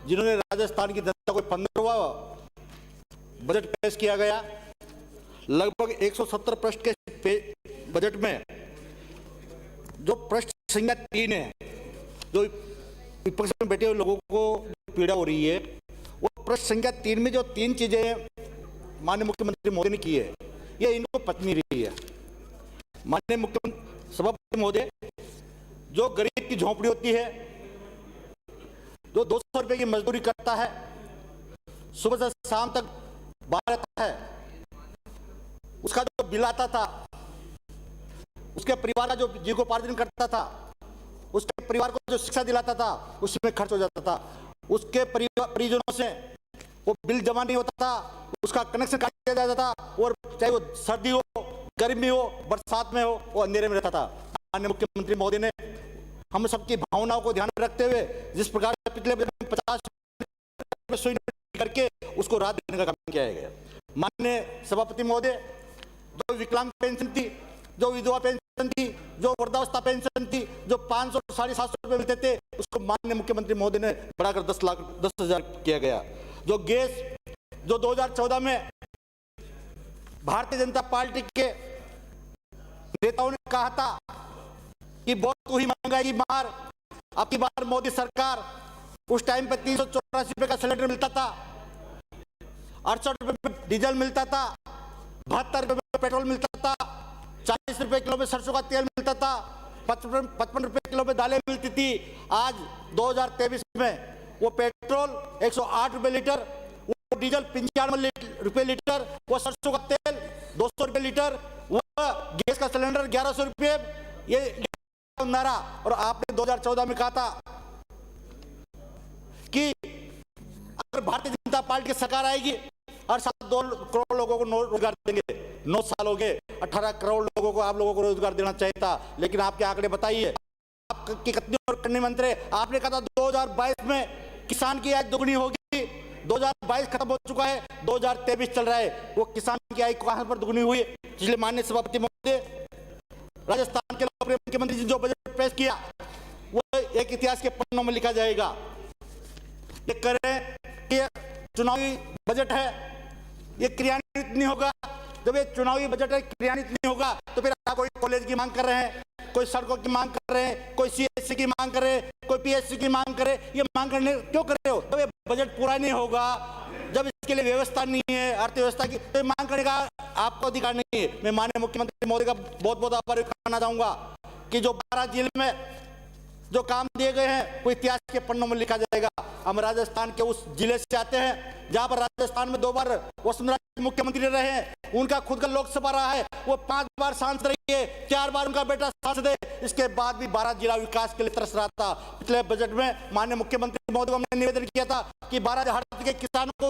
जिन्होंने राजस्थान की जनता को 15वां बजट पेश किया गया। लगभग 170 पृष्ठ के बजट में जो पृष्ठ संख्या 3 है, जो विपक्ष में बैठे हुए लोगों को पीड़ा हो रही है, वो पृष्ठ संख्या 3 में जो 3 चीजें माननीय मुख्यमंत्री मोदी ने की है, ये इनको पच नहीं रही है। माननीय मुख्यमंत्री सभापति महोदय, जो गरीब की झोंपड़ी होती है, जो 200 रुपए की मजदूरी करता है, सुबह से शाम तक बाहर रहता है, उसका जो बिल आता था, उसके परिवार का जो जीविकोपार्जन करता था, उसके परिवार को जो शिक्षा दिलाता था, उसमें खर्च हो जाता था। उसके परिजनों से वो बिल जमा नहीं होता था, उसका कनेक्शन काट दिया जाता था, और चाहे वो सर्दी हो, गर्मी हो, बरसात में हो, वो अंधेरे में रहता था। माननीय मुख्यमंत्री महोदय ने हम सबकी भावनाओं को ध्यान में रखते हुए जिस प्रकार पिछले 50 करके उसको राहत देने का काम किया गया। माननीय सभापति महोदय, जो विकलांग पेंशन थी, जो विधवा पेंशन थी, जो वृद्धावस्था पेंशन थी, जो 500 750 रुपए मिलते थे, उसको माननीय मुख्यमंत्री महोदय ने बढ़ाकर 10,00,000 किया गया। जो गैस, जो 2014 में भारतीय जनता पार्टी के नेताओं ने कहा था कि बहुत ही महंगाई की मार, आपकी बार मोदी सरकार, उस टाइम पे 384 रुपए का सिलेंडर मिलता था, 68 रुपए में डीजल मिलता था, 72 रुपए में पेट्रोल मिलता था, 40 रुपए किलो में सरसों का तेल मिलता था, 55 रुपए किलो में दालें मिलती थी। आज 2023 में वो पेट्रोल 108 रुपए लीटर, वो डीजल 95 रुपए लीटर, वो सरसों का तेल 200 रुपए लीटर, वो गैस का सिलेंडर 1100 रुपए। ये नारा, और आपने 2014 में कहा था कि अगर भारतीय जनता पार्टी की सरकार आएगी, हर साल 2 करोड़ लोगों को रोजगार देंगे। 9 साल हो गए, 18 करोड़ लोगों को आप लोगों को रोजगार देना चाहिए था, लेकिन आपके आंकड़े बताइए, आपकी कितनी और करने मंत्री। आपने कहा था 2022 में किसान की आय दुगनी होगी, 2022 खत्म हो चुका है, 2023 चल रहा है, वो किसान की आय कहां पर दुगनी हुई। इसलिए माननीय सभापति महोदय, राजस्थान के लोकप्रिय मुख्यमंत्री जी जो बजट पेश किया, वो एक इतिहास के पन्नों में लिखा जाएगा। ये करें कि चुनावी बजट है, ये क्रियान्वित नहीं होगा। जब ये चुनावी बजट है, क्रियान्वित नहीं होगा, तो फिर आप कोई कॉलेज की मांग कर रहे हैं, कोई सड़कों की मांग कर रहे हैं, कोई सीएससी की मांग कर रहे हैं, कोई पीएससी की मांग करे। ये मांग करने क्यों कर रहे हो? जब ये बजट पूरा नहीं होगा, जब इसके लिए व्यवस्था नहीं है अर्थव्यवस्था की, तो मांग करने का आपको अधिकार नहीं है। मैं माननीय मुख्यमंत्री महोदय का बहुत बहुत आभार करना चाहूंगा कि जो 12 जिले में जो काम दिए गए हैं, वो इतिहास के पन्नों में लिखा जाएगा। हम राजस्थान के उस जिले से आते हैं जहां पर राजस्थान में 2 बार वसुंधरा मुख्यमंत्री रहे हैं, उनका खुद का लोकसभा रहा है, वो 5 बार सांसद रही है, 4 बार उनका बेटा सांसद है, इसके बाद भी 12 जिला विकास के लिए तरस रहा था। पिछले बजट में माननीय मुख्यमंत्री महोदय को हमने निवेदन किया था कि 12 हर के किसानों को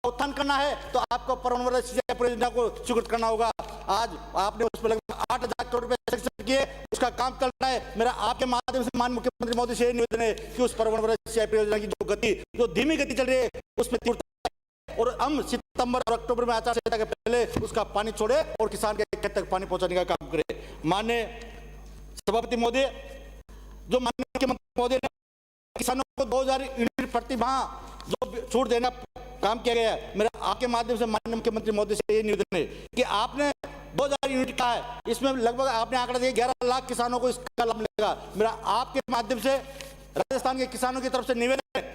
उत्थान करना है, तो आपको परवनवर सिंचाई परियोजना को स्वीकृत करना होगा। आज आपने उस पर लगभग 8,000 करोड़ रुपए सैंक्शन किए, उसका काम चल रहा है। मेरा आपके माध्यम से माननीय मुख्यमंत्री महोदय से निवेदन है कि उस परवनवर सिंचाई परियोजना की जो गति, जो धीमी गति चल रही है, उसमें तीव्रता है, और हम सितंबर और अक्टूबर में आचार संहिता के पहले उसका पानी छोड़े और किसान के खेत तक पानी पहुंचाने का काम करे। माननीय सभापति महोदय, जो माननीय मुख्यमंत्री महोदय ने किसानों को 2000 यूनिट प्रति माह जो छूट देना काम किया गया है, मेरा आपके माध्यम से माननीय मुख्यमंत्री महोदय से ये निवेदन है कि आपने 2000 यूनिट का है, इसमें लगभग आपने आंकड़ा दिया 11 लाख किसानों को इसका लाभ मिलेगा। मेरा आपके माध्यम से राजस्थान के किसानों की तरफ से निवेदन है,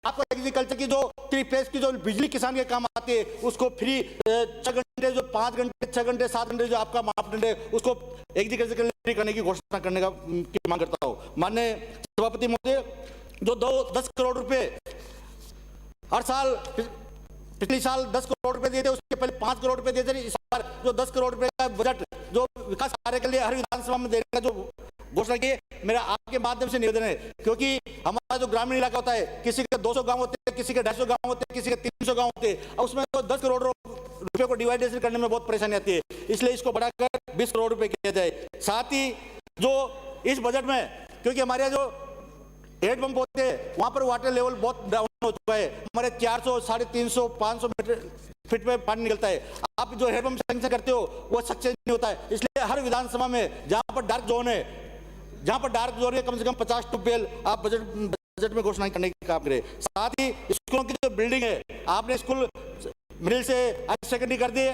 आपको एग्रीकल्चर की जो 3 फेज की जो बिजली किसान के काम आती है, उसको फ्री 6 घंटे, जो 5 घंटे, 6 घंटे, 7 घंटे जो आपका मापदंड है, उसको एग्रीकल्चर के लिए करने की घोषणा करने का मांग करता हूँ। माननीय सभापति महोदय, जो 10 करोड़ रुपए हर साल, पिछले साल 10 करोड़ रुपए दिए थे, उसके पहले 5 करोड़ रुपए दिए थे, इस बार जो 10 करोड़ रुपए का बजट जो विकास कार्य के लिए हर विधानसभा में देने का जो घोषणा की, मेरा आपके माध्यम से निवेदन है, क्योंकि हमारा जो ग्रामीण इलाका होता है, किसी के 200 गांव होते हैं, किसी के 250 गांव होते हैं, किसी के 300 गांव होते हैं, और उसमें तो 10 करोड़ रुपए को डिवाइडेशन करने में बहुत परेशानी आती है, इसलिए इसको बढ़ाकर 20 करोड़ रुपए किया जाए। साथ ही जो इस बजट में, क्योंकि हमारे यहाँ जो हेडपंप होते हैं, वहां पर वाटर लेवल बहुत डाउन हो चुका है, हमारे 400, 350, 500 मीटर फीट पे पानी निकलता है। आप जो हेडपंप सैंक्शन करते हो वो सक्सेस नहीं होता है, इसलिए हर विधानसभा में जहां पर डार्क जोन है, कम से कम 50 ट्यूबवेल आप बजट बजट में घोषणा करने की काम करे। साथ ही स्कूलों की जो बिल्डिंग है, आपने स्कूल मिडिल से हायर सेकेंडरी कर दिए,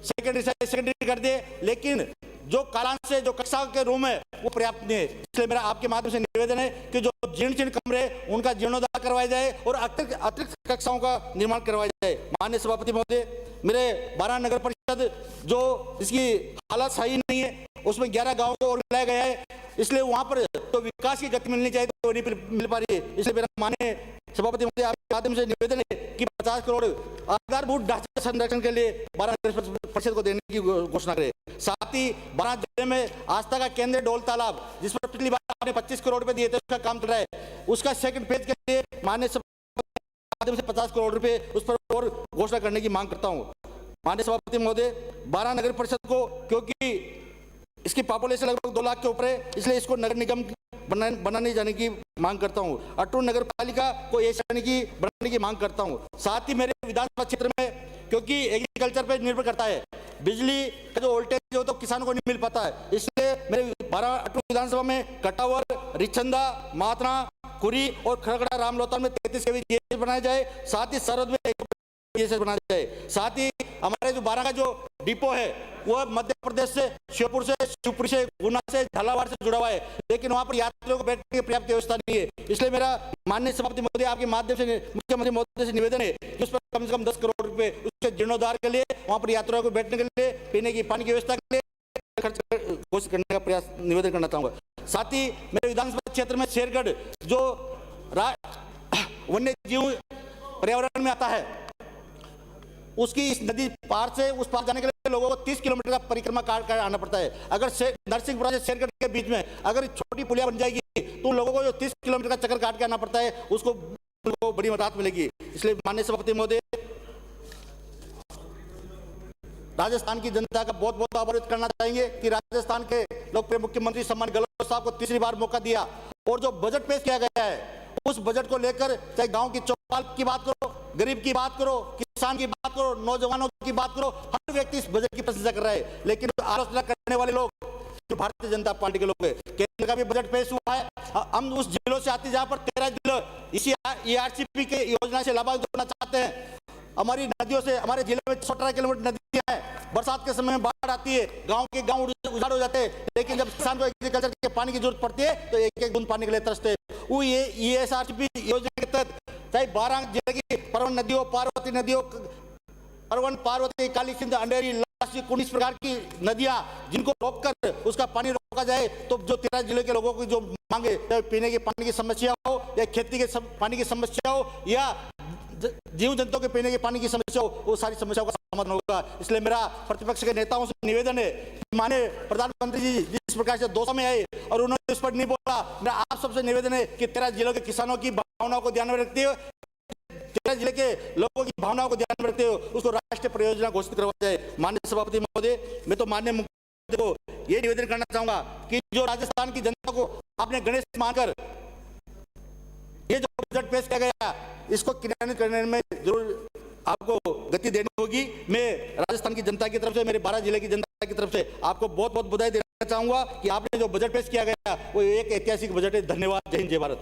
सेकेंडरी से हायर सेकेंडरी कर दिए, लेकिन जो कालांश से जो कक्षा के रूम है वो पर्याप्त नहीं है। इसलिए मेरा आपके माध्यम से निवेदन है कि जो जीर्ण कमरे उनका जीर्णोद्धार करवाया जाए और अतिरिक्त कक्षाओं का निर्माण करवाया जाए। माननीय सभापति महोदय, मेरे 12 नगर परिषद जो इसकी हालत सही नहीं है, उसमें 11 गाँव को और मिलाया गया है, इसलिए वहां पर तो विकास की गति मिलनी चाहिए तो नहीं मिल पा रही है। इसलिए मेरा माननीय सभापति महोदय आपके माध्यम से निवेदन है कि 50 करोड़ आधारभूत ढांचे संरक्षण के लिए 12 नगर परिषद को देने की घोषणा करे। साथ ही 12 जिले में आस्था का केंद्र डोल तालाब, जिस पर पिछली बार आपने 25 करोड़ रुपए दिए थे, उसका काम चल रहा है, उसका सेकंड फेज के लिए माननीय माध्यम से 50 करोड़ रुपए उस पर और घोषणा करने की मांग करता हूं। माननीय सभापति महोदय, 12 नगर परिषद को, क्योंकि इसकी पॉपुलेशन लगभग 2 लाख के ऊपर है, इसलिए इसको नगर निगम बनाने जाने की मांग करता हूं। अटूर नगर पालिका को ए श्रेणी की बनाने की मांग करता हूं। साथ ही मेरे विधानसभा क्षेत्र में, क्योंकि एग्रीकल्चर पर निर्भर करता है, बिजली का जो वोल्टेज हो तो किसानों को नहीं मिल पाता है, इसलिए मेरे 12 अटूर विधानसभा में कटावर, रिछंदा, मातना, कुरी और खड़गड़ा रामलोतान में 33 केवी जीएसएस बनाया जाए। साथ ही सरहद में जीएसएस बनाया जाए। साथ ही हमारे जो 12 का जो डिपो है वो मध्य प्रदेश से, श्योपुर से, शिवपुरी से, गुना से, झालावाड़ से जुड़ा हुआ है, लेकिन वहां पर यात्रियों को बैठने की पर्याप्त व्यवस्था नहीं है। इसलिए मेरा माननीय सभापति महोदय आपके माध्यम से मुख्यमंत्री महोदय से निवेदन है कि उस पर कम से कम 10 करोड़ रुपए उसके जीर्णोद्धार के लिए, वहां पर यात्रियों को बैठने के लिए, पीने की पानी की व्यवस्था के लिए खर्च कोशिश करने का प्रयास निवेदन करना चाहूंगा। साथ ही मेरे विधानसभा क्षेत्र में शेरगढ़ जो वन्य जीव पर्यावरण में आता है, उसकी इस नदी पार से उस पार जाने के लिए लोगों को 30 किलोमीटर का परिक्रमा कर आना पड़ता है। अगर नरसिंहपुरा से शेरगढ़ के बीच में अगर छोटी पुलिया बन जाएगी तो लोगों को जो 30 किलोमीटर का चक्कर काट के आना पड़ता है, उसको बड़ी राहत मिलेगी। इसलिए माननीय सभापति महोदय, राजस्थान की जनता का बहुत बहुत आभार व्यक्त करना चाहेंगे कि राजस्थान के लोकप्रिय मुख्यमंत्री सम्मान गहलोत साहब को तीसरी बार मौका दिया और जो बजट पेश किया गया है उस बजट को लेकर, चाहे गांव की चौपाल की बात करो, गरीब की बात करो, किसान की बात करो, नौजवानों की बात करो, हर व्यक्ति इस बजट की प्रशंसा कर रहा है। लेकिन आलोचना करने वाले लोग जो भारतीय जनता पार्टी के लोग हैं, केंद्र का भी बजट पेश हुआ है, हम उस जिलों से आते जहां पर 13 जिले इसी ERCP के योजना से लाभान्वित होना चाहते हैं। हमारी नदियों से, हमारे जिले में 18 किलोमीटर नदियां हैं, बरसात के समय में बाढ़ आती है, गांव के गांव उजाड़ हो जाते हैं, लेकिन जब किसान को एग्रीकल्चर के पानी की जरूरत पड़ती है तो एक एक बूंद पानी के लिए तरसते हैं। वो ये ERCP योजना के तहत चाहे 12 जिले की परवन नदियों, पार्वती नदियों, परवन, पार्वती, काली सिंध, अंधेरी, लासी, कुंडी, इस प्रकार की नदियां जिनको रोककर उसका पानी रोका जाए तो जो 13 जिले के लोगों की जो मांगे, चाहे पीने के पानी की समस्या हो या खेती के पानी की समस्या हो या जीव जंतुओं के पीने के पानी की समस्या हो, वो सारी समस्याओं का समाधान होगा। इसलिए मेरा प्रतिपक्ष के नेताओं से निवेदन है कि माननीय प्रधानमंत्री जी जिस प्रकार से दौसा में आए और उन्होंने इस पर नहीं बोला, मेरा आप सबसे निवेदन है कि 13 जिलों के किसानों की भावनाओं को ध्यान में रखते हुए, 13 जिले के लोगों की भावनाओं को ध्यान में रखते हुए उसको राष्ट्रीय परियोजना घोषित करवा जाए। माननीय सभापति महोदय, मैं तो माननीय मुख्यमंत्री को ये निवेदन करना चाहूंगा कि जो राजस्थान की जनता को आपने गणेश मानकर ये जो बजट पेश किया गया, इसको क्रियान्वित करने में जरूर आपको गति देनी होगी। मैं राजस्थान की जनता की तरफ से, मेरे 12 जिले की जनता की तरफ से आपको बहुत बहुत बधाई देना चाहूंगा कि आपने जो बजट पेश किया गया वो एक ऐतिहासिक बजट है। धन्यवाद। जय हिंद, जय भारत।